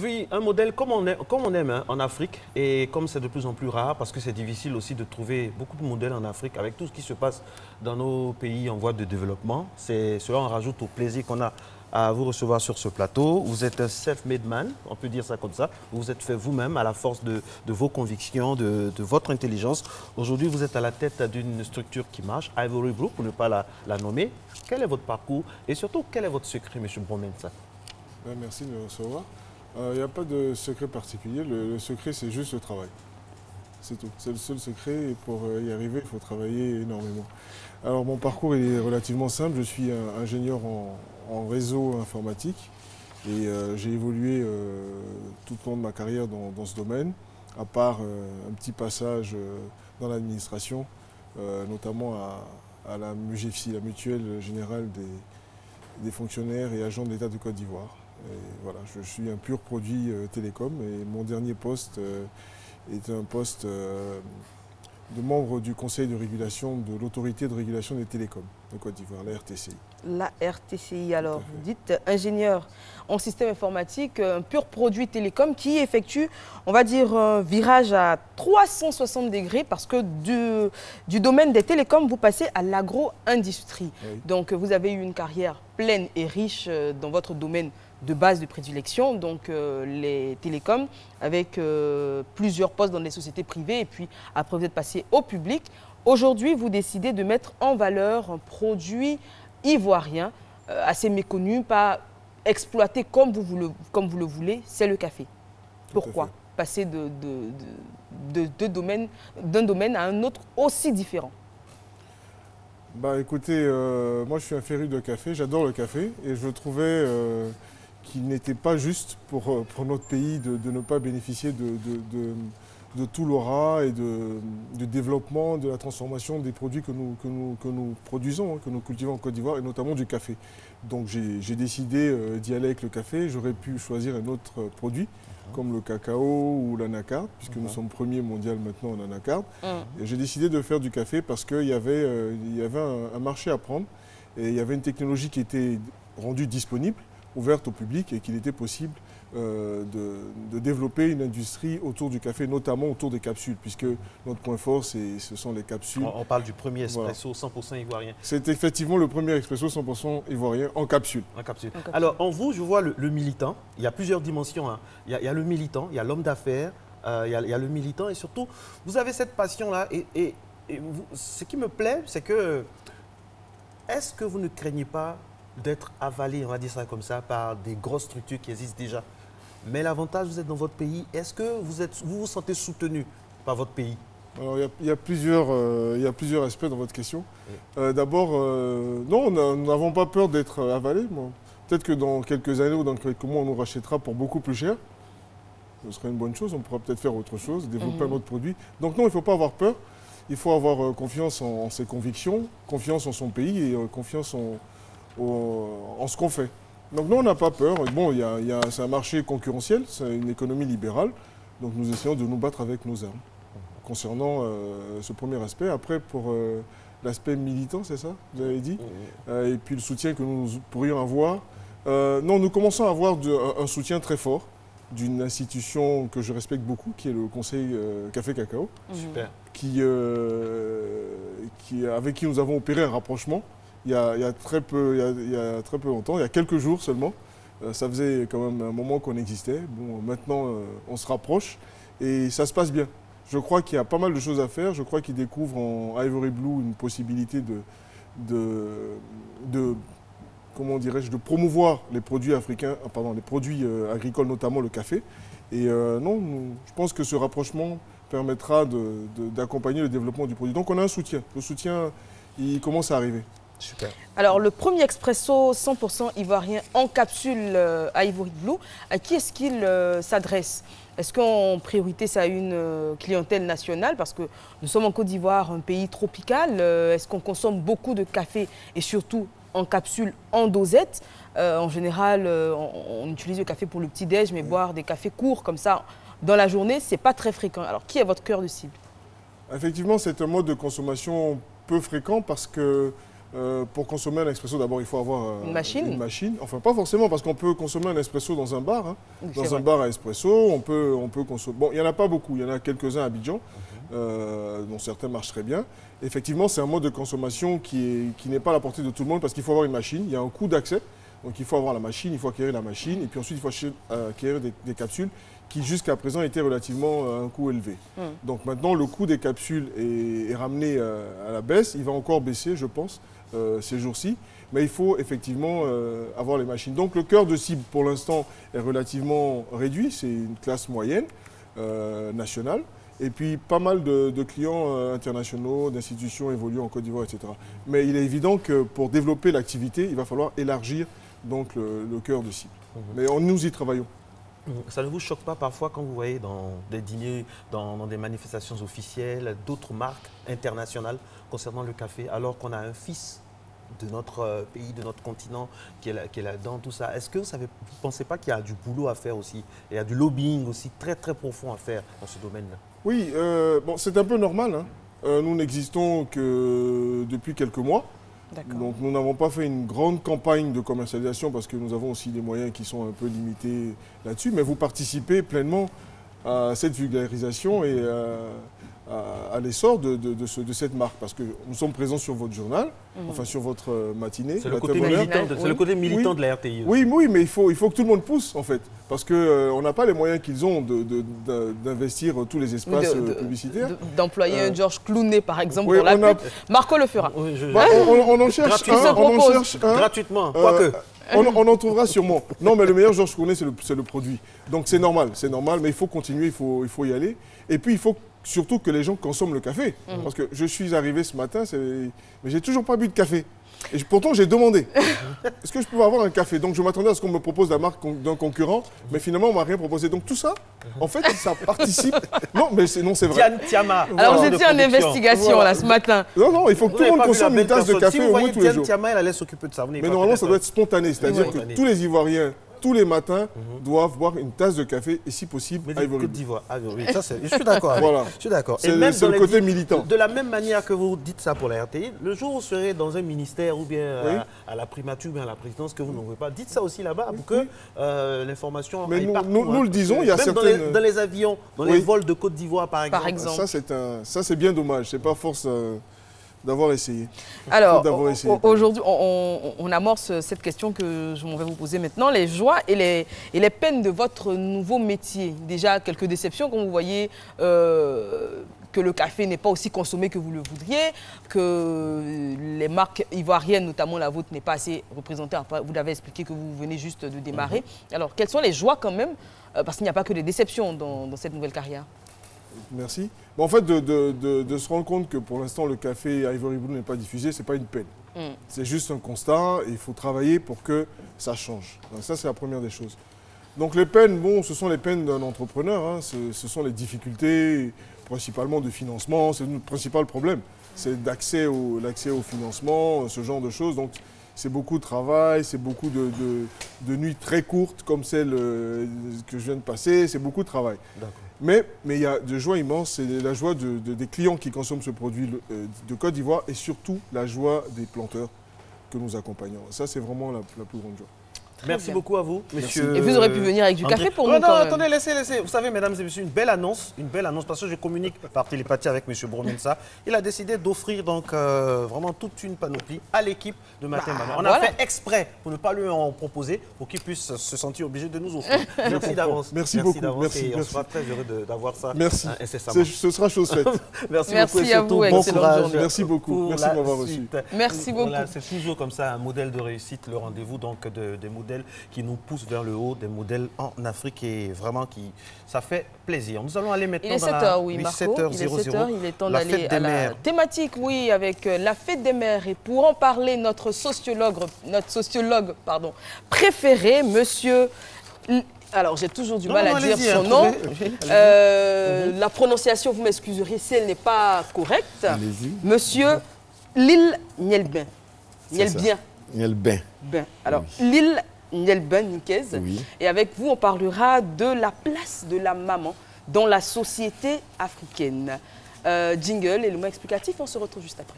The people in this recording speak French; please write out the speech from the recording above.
Oui, un modèle comme on aime hein, en Afrique et comme c'est de plus en plus rare parce que c'est difficile aussi de trouver beaucoup de modèles en Afrique avec tout ce qui se passe dans nos pays en voie de développement. Cela en rajoute au plaisir qu'on a à vous recevoir sur ce plateau. Vous êtes un self-made man, on peut dire ça comme ça. Vous vous êtes fait vous-même à la force de vos convictions, de votre intelligence. Aujourd'hui, vous êtes à la tête d'une structure qui marche, Ivory Blue, pour ne pas la nommer. Quel est votre parcours et surtout, quel est votre secret, M. Bomensa? Merci de me recevoir. Il n'y a pas de secret particulier. Le secret, c'est juste le travail. C'est tout. C'est le seul secret. Et pour y arriver, il faut travailler énormément. Alors, mon parcours est relativement simple. Je suis ingénieur en réseau informatique. Et j'ai évolué tout au long de ma carrière dans ce domaine, à part un petit passage dans l'administration, notamment à la MUGEFSI, la Mutuelle Générale des fonctionnaires et agents de l'État de Côte d'Ivoire. Voilà, je suis un pur produit télécom et mon dernier poste est un poste de membre du conseil de régulation de l'autorité de régulation des télécoms de Côte d'Ivoire, la RTCI. La RTCI, alors, vous dites ingénieur en système informatique, un pur produit télécom qui effectue, on va dire, un virage à 360 degrés parce que du domaine des télécoms, vous passez à l'agro-industrie. Oui. Donc, vous avez eu une carrière pleine et riche dans votre domaine de base de prédilection, donc les télécoms, avec plusieurs postes dans les sociétés privées et puis après vous êtes passé au public. Aujourd'hui, vous décidez de mettre en valeur un produit ivoirien, assez méconnu, pas exploité comme vous le voulez, c'est le café. Pourquoi passer d'un domaine à un autre aussi différent? Bah écoutez, moi je suis un féru de café, j'adore le café et je trouvais qu'il n'était pas juste pour notre pays de ne pas bénéficier de tout l'aura et de développement, de la transformation des produits que nous produisons, hein, que nous cultivons en Côte d'Ivoire, et notamment du café. Donc j'ai décidé d'y aller avec le café. J'aurais pu choisir un autre produit, comme le cacao ou l'anacarde, puisque nous sommes premiers mondial maintenant en anacarde. Et j'ai décidé de faire du café parce qu'il y avait un marché à prendre, et il y avait une technologie qui était rendue disponible, ouverte au public, et qu'il était possible de développer une industrie autour du café, notamment autour des capsules, puisque notre point fort, ce sont les capsules. On parle du premier espresso 100% ivoirien. C'est effectivement le premier espresso 100% ivoirien en capsule. En capsule. Alors, en vous, je vois le militant. Il y a plusieurs dimensions. Hein. Il y a le militant, il y a l'homme d'affaires, il y a le militant, et surtout, vous avez cette passion-là. Et vous, ce qui me plaît, c'est que, est-ce que vous ne craignez pas d'être avalé, on va dire ça comme ça, par des grosses structures qui existent déjà? Mais l'avantage, vous êtes dans votre pays. Est-ce que vous vous sentez soutenu par votre pays? Alors, il y a plusieurs aspects dans votre question. Oui. D'abord, non, nous n'avons pas peur d'être avalés. Peut-être que dans quelques années ou dans quelques mois, on nous rachètera pour beaucoup plus cher. Ce serait une bonne chose. On pourra peut-être faire autre chose, développer un autre produit. Donc non, il ne faut pas avoir peur. Il faut avoir confiance en ses convictions, confiance en son pays et confiance en ce qu'on fait. Donc non, on n'a pas peur. Bon, c'est un marché concurrentiel, c'est une économie libérale. Donc nous essayons de nous battre avec nos armes. Concernant ce premier aspect. Après, pour l'aspect militant, c'est ça, vous avez dit, et puis le soutien que nous pourrions avoir. Non, nous commençons à avoir un soutien très fort d'une institution que je respecte beaucoup, qui est le Conseil Café Cacao. Super. Avec qui nous avons opéré un rapprochement. Il y a très peu longtemps, il y a quelques jours seulement. Ça faisait quand même un moment qu'on existait. Bon, maintenant, on se rapproche et ça se passe bien. Je crois qu'il y a pas mal de choses à faire. Je crois qu'ils découvrent en Ivory Blue une possibilité comment dirais-je, de promouvoir les produits africains, les produits agricoles, notamment le café. Et non, je pense que ce rapprochement permettra d'accompagner le développement du produit. Donc on a un soutien. Le soutien, il commence à arriver. Super. Alors, le premier expresso 100% ivoirien en capsule à Ivory Blue, à qui est-ce qu'il s'adresse? Est-ce qu'en priorité, ça a une clientèle nationale? Parce que nous sommes en Côte d'Ivoire, un pays tropical. Est-ce qu'on consomme beaucoup de café et surtout en capsule, en dosette? En général, on utilise le café pour le petit-déj, mais boire des cafés courts comme ça dans la journée, ce n'est pas très fréquent. Alors, qui est votre cœur de cible? Effectivement, c'est un mode de consommation peu fréquent parce que Pour consommer un espresso, d'abord, il faut avoir une machine. Enfin, pas forcément, parce qu'on peut consommer un espresso dans un bar. Hein. Oui, dans un bar à espresso, on peut consommer... Bon, il n'y en a pas beaucoup. Il y en a quelques-uns à Abidjan, dont certains marchent très bien. Effectivement, c'est un mode de consommation qui n'est pas à la portée de tout le monde, parce qu'il faut avoir une machine. Il y a un coût d'accès. Donc, il faut avoir la machine, il faut acquérir la machine. Et puis ensuite, il faut acquérir des capsules qui, jusqu'à présent, étaient relativement à un coût élevé. Donc, maintenant, le coût des capsules est ramené à la baisse. Il va encore baisser, je pense, ces jours-ci. Mais il faut effectivement avoir les machines. Donc, le cœur de cible, pour l'instant, est relativement réduit. C'est une classe moyenne nationale. Et puis, pas mal de clients internationaux, d'institutions évoluant en Côte d'Ivoire, etc. Mais il est évident que pour développer l'activité, il va falloir élargir donc, le cœur de cible. Mais nous y travaillons. Ça ne vous choque pas parfois quand vous voyez dans des dîners, dans des manifestations officielles, d'autres marques internationales concernant le café, alors qu'on a un fils de notre pays, de notre continent qui est là-dedans, tout ça. Est-ce que vous ne pensez pas qu'il y a du boulot à faire aussi? Il y a du lobbying aussi très très profond à faire dans ce domaine-là? Oui, bon, c'est un peu normal. Hein. Nous n'existons que depuis quelques mois. Donc nous n'avons pas fait une grande campagne de commercialisation parce que nous avons aussi des moyens qui sont un peu limités là-dessus. Mais vous participez pleinement à cette vulgarisation et à l'essor de cette marque. Parce que nous sommes présents sur votre journal, enfin sur votre matinée. C'est le côté militant de la RTI. Oui, oui, mais il faut que tout le monde pousse en fait. Parce qu'on n'a pas les moyens qu'ils ont d'investir tous les espaces publicitaires. D'employer un Georges Clooney par exemple pour la pub. Marco le fera. On en cherche un. Gratuitement, quoique. On en trouvera sûrement. Non, mais le meilleur Georges Clooney, c'est le produit. Donc c'est normal, mais il faut continuer, il faut y aller. Et puis il faut surtout que les gens consomment le café. Parce que je suis arrivé ce matin, mais j'ai toujours pas bu de café. Et pourtant, j'ai demandé, est-ce que je pouvais avoir un café? Donc, je m'attendais à ce qu'on me propose la marque d'un concurrent, mais finalement, on ne m'a rien proposé. Donc, tout ça, en fait, ça participe... Non, mais c'est vrai. Tiama. Alors, vous étiez en investigation, là, ce matin. Non, il faut que tout le monde consomme une tasse de café au moins tous les jours. Tiama, elle allait s'occuper de ça. Mais normalement, ça doit être spontané. C'est-à-dire que tous les Ivoiriens, tous les matins, doivent boire une tasse de café et si possible, à Côte d'Ivoire. Oui, ça, je suis d'accord. Voilà. Je suis d'accord. C'est le côté militant. De la même manière que vous dites ça pour la RTI, le jour où vous serez dans un ministère ou bien à la primature ou bien à la présidence que vous n'en voulez pas, dites ça aussi là-bas pour que l'information aille partout. Nous le disons, il y a certaines... Dans les avions, dans les vols de Côte d'Ivoire par exemple. Ça, c'est bien dommage. C'est pas force... d'avoir essayé. Alors, aujourd'hui, on amorce cette question que je m'en vais vous poser maintenant. Les joies et les peines de votre nouveau métier. Déjà, quelques déceptions quand vous voyez que le café n'est pas aussi consommé que vous le voudriez, que les marques ivoiriennes, notamment la vôtre, n'est pas assez représentée. Vous l'avez expliqué que vous venez juste de démarrer. Alors, quelles sont les joies quand même, parce qu'il n'y a pas que des déceptions dans cette nouvelle carrière? Merci. Bon, en fait, de se rendre compte que pour l'instant, le café Ivory Blue n'est pas diffusé, ce n'est pas une peine. C'est juste un constat et il faut travailler pour que ça change. Donc ça, c'est la première des choses. Donc les peines, bon, ce sont les peines d'un entrepreneur. Hein. Ce sont les difficultés, principalement de financement. C'est notre principal problème. C'est l'accès au financement, ce genre de choses. Donc c'est beaucoup de travail, c'est beaucoup de nuits très courtes comme celle que je viens de passer. C'est beaucoup de travail. Mais il y a de joie immense, c'est la joie des clients qui consomment ce produit de Côte d'Ivoire et surtout la joie des planteurs que nous accompagnons. Ça, c'est vraiment la plus grande joie. Merci beaucoup à vous, monsieur. Et vous aurez pu venir avec du café pour nous. Non, attendez, laissez. Vous savez, mesdames et messieurs, une belle annonce, parce que je communique par télépathie avec monsieur Bromensa. Il a décidé d'offrir donc vraiment toute une panoplie à l'équipe de Matin Maman. On a fait exprès pour ne pas lui en proposer, pour qu'il puisse se sentir obligé de nous offrir. Merci d'avance. Merci beaucoup. Et on sera très heureux d'avoir ça. Merci. Incessamment. Ce sera chose faite. Merci beaucoup et surtout bon courage. Merci beaucoup. Merci de m'avoir reçu. Merci beaucoup. C'est toujours comme ça un modèle de réussite, le rendez-vous donc des modèles qui nous poussent vers le haut, des modèles en Afrique et vraiment ça fait plaisir. Nous allons aller maintenant il est 7h, oui, Marco. 7h00. Il est temps d'aller à la thématique, oui, avec la fête des mères. Et pour en parler, notre sociologue préféré, monsieur... Alors, j'ai toujours du mal à dire son nom. La prononciation, vous m'excuserez si elle n'est pas correcte. Monsieur Lil Nielben. Nielben. Alors, Lil Nielben Nikez. Oui. Et avec vous, on parlera de la place de la maman dans la société africaine. Jingle, élément explicatif, on se retrouve juste après.